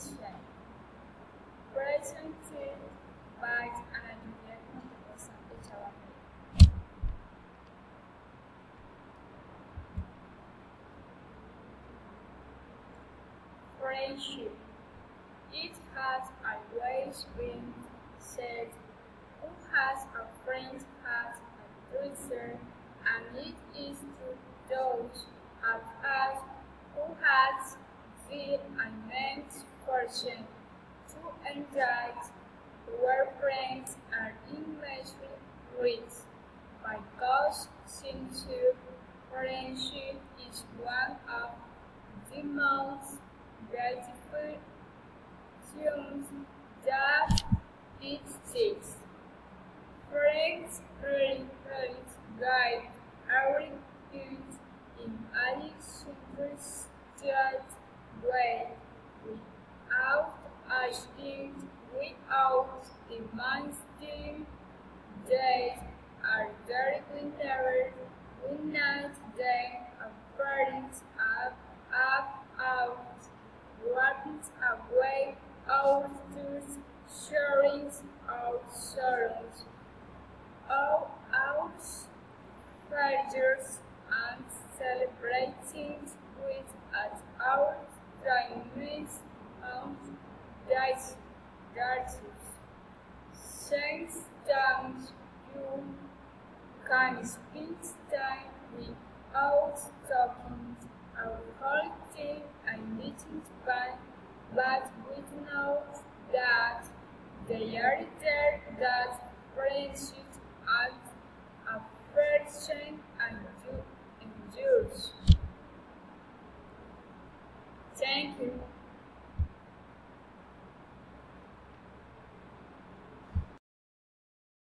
transcription. Presented by an educational. Friendship. It has always been said, who has a friend has a treasure, and it is to those of us who has the immense fortune to enjoy where friends are immensely rich, because sincere friendship is one of the most beautiful things that it takes. Friends really help guide our youth in any superstitious way, without asking, without demanding. They are there we not them apparent out, walking away out to sharing our sorrows, our pleasures, and celebrating with at our triumphs and daughters. Since times you can spend time without talking or halting and meeting but we know that they are there, that friendship and affection endures. Thank you.